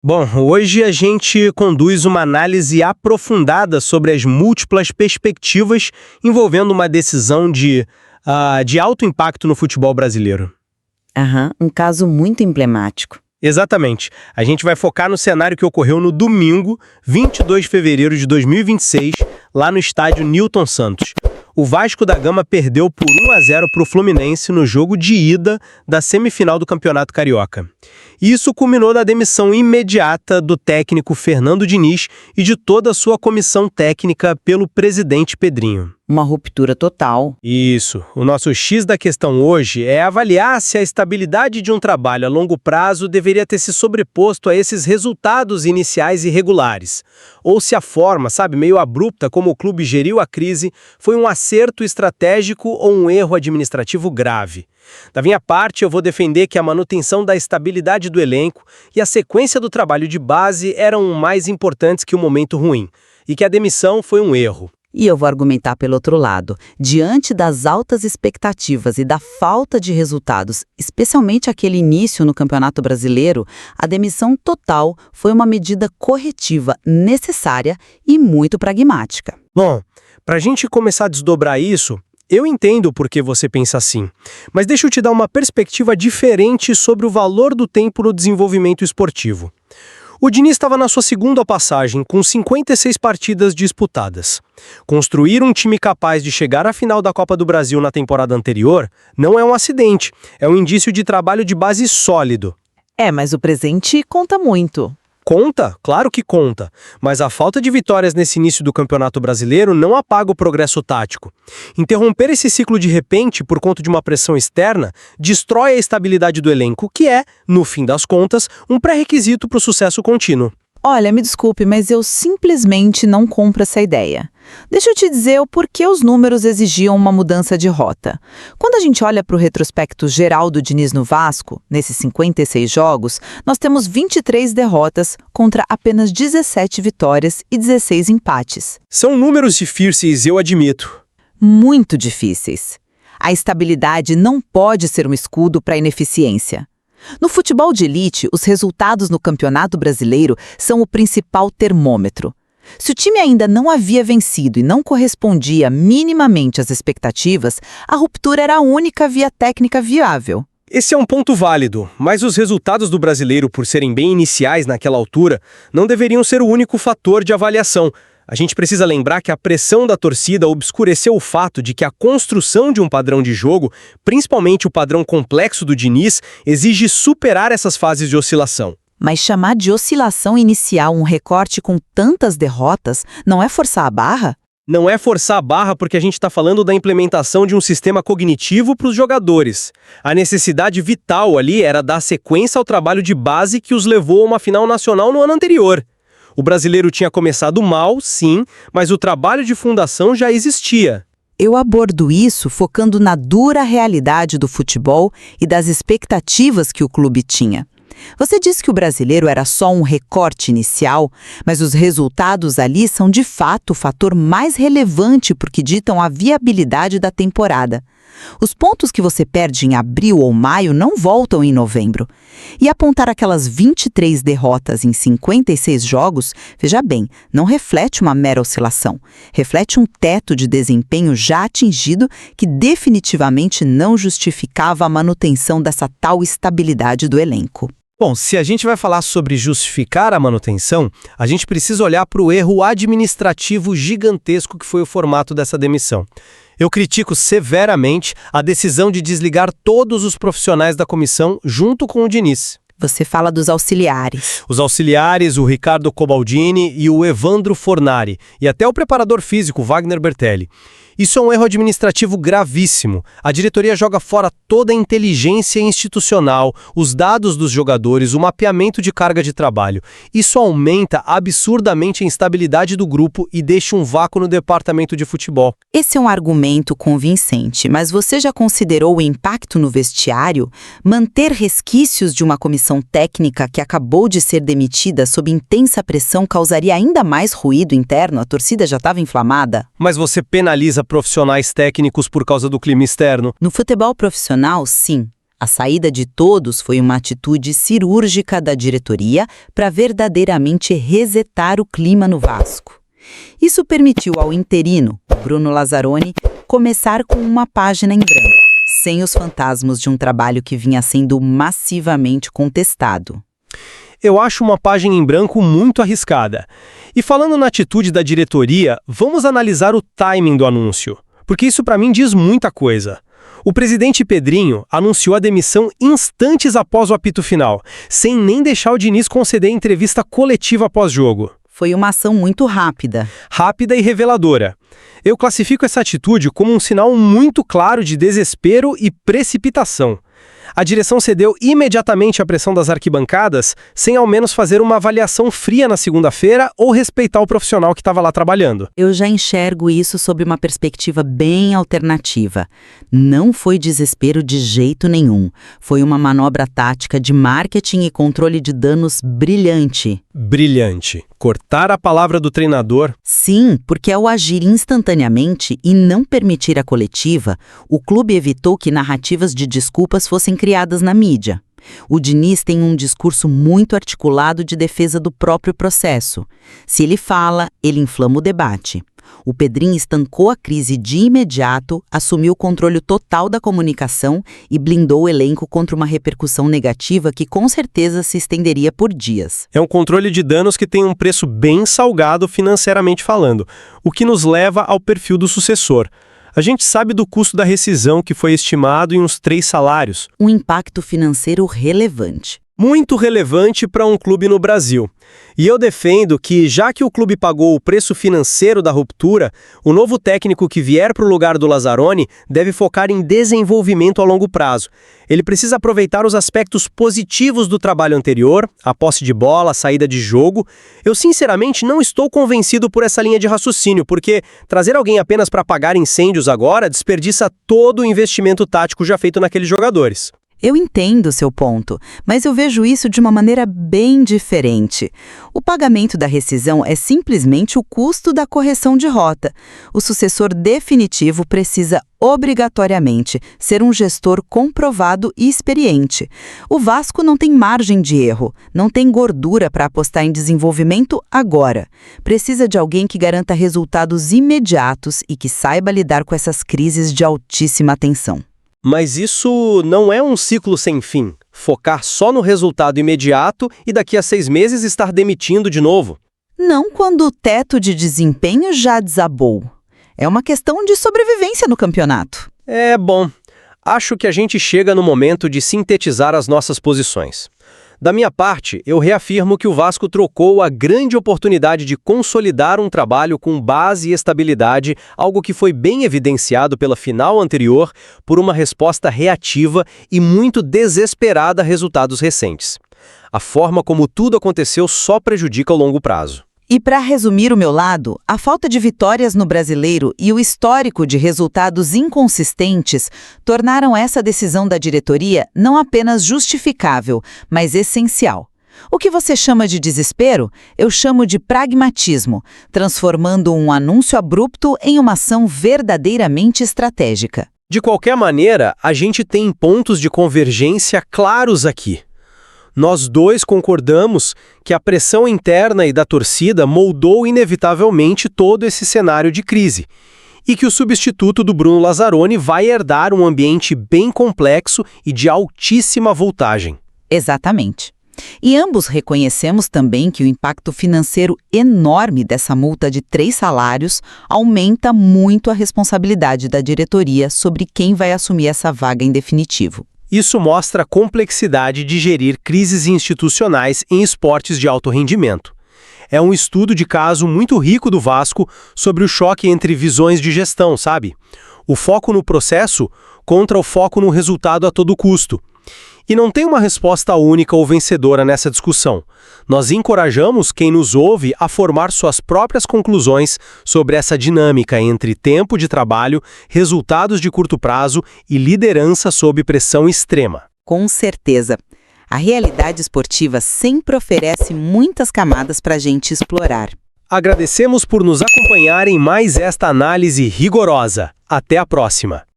Bom, hoje a gente conduz uma análise aprofundada sobre as múltiplas perspectivas envolvendo uma decisão de alto impacto no futebol brasileiro. Aham, um caso muito emblemático. Exatamente. A gente vai focar no cenário que ocorreu no domingo, 22 de fevereiro de 2026, lá no estádio Newton Santos. O Vasco da Gama perdeu por 1-0 para o Fluminense no jogo de ida da semifinal do Campeonato Carioca. Isso culminou na demissão imediata do técnico Fernando Diniz e de toda a sua comissão técnica pelo presidente Pedrinho. Uma ruptura total. Isso. O nosso X da questão hoje é avaliar se a estabilidade de um trabalho a longo prazo deveria ter se sobreposto a esses resultados iniciais irregulares. Ou se a forma, meio abrupta como o clube geriu a crise, foi um acerto estratégico ou um erro administrativo grave. Da minha parte, eu vou defender que a manutenção da estabilidade do elenco e a sequência do trabalho de base eram mais importantes que o momento ruim, e que a demissão foi um erro. E eu vou argumentar pelo outro lado. Diante das altas expectativas e da falta de resultados, especialmente aquele início no Campeonato Brasileiro, a demissão total foi uma medida corretiva, necessária e muito pragmática. Bom, para a gente começar a desdobrar isso, eu entendo por que você pensa assim, mas deixa eu te dar uma perspectiva diferente sobre o valor do tempo no desenvolvimento esportivo. O Diniz estava na sua segunda passagem, com 56 partidas disputadas. Construir um time capaz de chegar à final da Copa do Brasil na temporada anterior não é um acidente, é um indício de trabalho de base sólido. Mas o presente conta muito. Conta? Claro que conta, mas a falta de vitórias nesse início do Campeonato Brasileiro não apaga o progresso tático. Interromper esse ciclo de repente por conta de uma pressão externa destrói a estabilidade do elenco, que é, no fim das contas, um pré-requisito para o sucesso contínuo. Olha, me desculpe, mas eu simplesmente não compro essa ideia. Deixa eu te dizer o porquê os números exigiam uma mudança de rota. Quando a gente olha para o retrospecto geral do Diniz no Vasco, nesses 56 jogos, nós temos 23 derrotas contra apenas 17 vitórias e 16 empates. São números difíceis, eu admito. Muito difíceis. A estabilidade não pode ser um escudo para a ineficiência. No futebol de elite, os resultados no Campeonato Brasileiro são o principal termômetro. Se o time ainda não havia vencido e não correspondia minimamente às expectativas, a ruptura era a única via técnica viável. Esse é um ponto válido, mas os resultados do brasileiro, por serem bem iniciais naquela altura, não deveriam ser o único fator de avaliação. A gente precisa lembrar que a pressão da torcida obscureceu o fato de que a construção de um padrão de jogo, principalmente o padrão complexo do Diniz, exige superar essas fases de oscilação. Mas chamar de oscilação inicial um recorte com tantas derrotas não é forçar a barra? Não é forçar a barra porque a gente está falando da implementação de um sistema cognitivo para os jogadores. A necessidade vital ali era dar sequência ao trabalho de base que os levou a uma final nacional no ano anterior. O brasileiro tinha começado mal, sim, mas o trabalho de fundação já existia. Eu abordo isso focando na dura realidade do futebol e das expectativas que o clube tinha. Você disse que o brasileiro era só um recorte inicial, mas os resultados ali são de fato o fator mais relevante porque ditam a viabilidade da temporada. Os pontos que você perde em abril ou maio não voltam em novembro. E apontar aquelas 23 derrotas em 56 jogos, veja bem, não reflete uma mera oscilação. Reflete um teto de desempenho já atingido que definitivamente não justificava a manutenção dessa tal estabilidade do elenco. Bom, se a gente vai falar sobre justificar a manutenção, a gente precisa olhar para o erro administrativo gigantesco que foi o formato dessa demissão. Eu critico severamente a decisão de desligar todos os profissionais da comissão junto com o Diniz. Você fala dos auxiliares. Os auxiliares, o Ricardo Cobaldini e o Evandro Fornari, e até o preparador físico, Wagner Bertelli. Isso é um erro administrativo gravíssimo. A diretoria joga fora toda a inteligência institucional, os dados dos jogadores, o mapeamento de carga de trabalho. Isso aumenta absurdamente a instabilidade do grupo e deixa um vácuo no departamento de futebol. Esse é um argumento convincente, mas você já considerou o impacto no vestiário? Manter resquícios de uma comissão técnica que acabou de ser demitida sob intensa pressão causaria ainda mais ruído interno? A torcida já estava inflamada. Mas você penaliza profissionais técnicos por causa do clima externo? No futebol profissional, sim. A saída de todos foi uma atitude cirúrgica da diretoria para verdadeiramente resetar o clima no Vasco. Isso permitiu ao interino, Bruno Lazzaroni, começar com uma página em branco, sem os fantasmas de um trabalho que vinha sendo massivamente contestado. Eu acho uma página em branco muito arriscada. E falando na atitude da diretoria, vamos analisar o timing do anúncio, porque isso para mim diz muita coisa. O presidente Pedrinho anunciou a demissão instantes após o apito final, sem nem deixar o Diniz conceder entrevista coletiva pós-jogo. Foi uma ação muito rápida. Rápida e reveladora. Eu classifico essa atitude como um sinal muito claro de desespero e precipitação. A direção cedeu imediatamente à pressão das arquibancadas, sem ao menos fazer uma avaliação fria na segunda-feira ou respeitar o profissional que estava lá trabalhando. Eu já enxergo isso sob uma perspectiva bem alternativa. Não foi desespero de jeito nenhum. Foi uma manobra tática de marketing e controle de danos brilhante. Brilhante. Cortar a palavra do treinador. Sim, porque ao agir instantaneamente e não permitir a coletiva, o clube evitou que narrativas de desculpas fossem criadas na mídia. O Diniz tem um discurso muito articulado de defesa do próprio processo. Se ele fala, ele inflama o debate. O Pedrinho estancou a crise de imediato, assumiu o controle total da comunicação e blindou o elenco contra uma repercussão negativa que com certeza se estenderia por dias. É um controle de danos que tem um preço bem salgado financeiramente falando, o que nos leva ao perfil do sucessor. A gente sabe do custo da rescisão, que foi estimado em uns 3 salários. Um impacto financeiro relevante. Muito relevante para um clube no Brasil. E eu defendo que, já que o clube pagou o preço financeiro da ruptura, o novo técnico que vier para o lugar do Lazzaroni deve focar em desenvolvimento a longo prazo. Ele precisa aproveitar os aspectos positivos do trabalho anterior, a posse de bola, a saída de jogo. Eu sinceramente não estou convencido por essa linha de raciocínio, porque trazer alguém apenas para apagar incêndios agora desperdiça todo o investimento tático já feito naqueles jogadores. Eu entendo seu ponto, mas eu vejo isso de uma maneira bem diferente. O pagamento da rescisão é simplesmente o custo da correção de rota. O sucessor definitivo precisa obrigatoriamente ser um gestor comprovado e experiente. O Vasco não tem margem de erro, não tem gordura para apostar em desenvolvimento agora. Precisa de alguém que garanta resultados imediatos e que saiba lidar com essas crises de altíssima tensão. Mas isso não é um ciclo sem fim. Focar só no resultado imediato e daqui a 6 meses estar demitindo de novo. Não quando o teto de desempenho já desabou. É uma questão de sobrevivência no campeonato. Bom, acho que a gente chega no momento de sintetizar as nossas posições. Da minha parte, eu reafirmo que o Vasco trocou a grande oportunidade de consolidar um trabalho com base e estabilidade, algo que foi bem evidenciado pela final anterior, por uma resposta reativa e muito desesperada a resultados recentes. A forma como tudo aconteceu só prejudica o longo prazo. E para resumir o meu lado, a falta de vitórias no Brasileiro e o histórico de resultados inconsistentes tornaram essa decisão da diretoria não apenas justificável, mas essencial. O que você chama de desespero, eu chamo de pragmatismo, transformando um anúncio abrupto em uma ação verdadeiramente estratégica. De qualquer maneira, a gente tem pontos de convergência claros aqui. Nós dois concordamos que a pressão interna e da torcida moldou inevitavelmente todo esse cenário de crise e que o substituto do Bruno Lazzaroni vai herdar um ambiente bem complexo e de altíssima voltagem. Exatamente. E ambos reconhecemos também que o impacto financeiro enorme dessa multa de 3 salários aumenta muito a responsabilidade da diretoria sobre quem vai assumir essa vaga em definitivo. Isso mostra a complexidade de gerir crises institucionais em esportes de alto rendimento. É um estudo de caso muito rico do Vasco sobre o choque entre visões de gestão, sabe? O foco no processo contra o foco no resultado a todo custo. E não tem uma resposta única ou vencedora nessa discussão. Nós encorajamos quem nos ouve a formar suas próprias conclusões sobre essa dinâmica entre tempo de trabalho, resultados de curto prazo e liderança sob pressão extrema. Com certeza. A realidade esportiva sempre oferece muitas camadas para a gente explorar. Agradecemos por nos acompanhar em mais esta análise rigorosa. Até a próxima!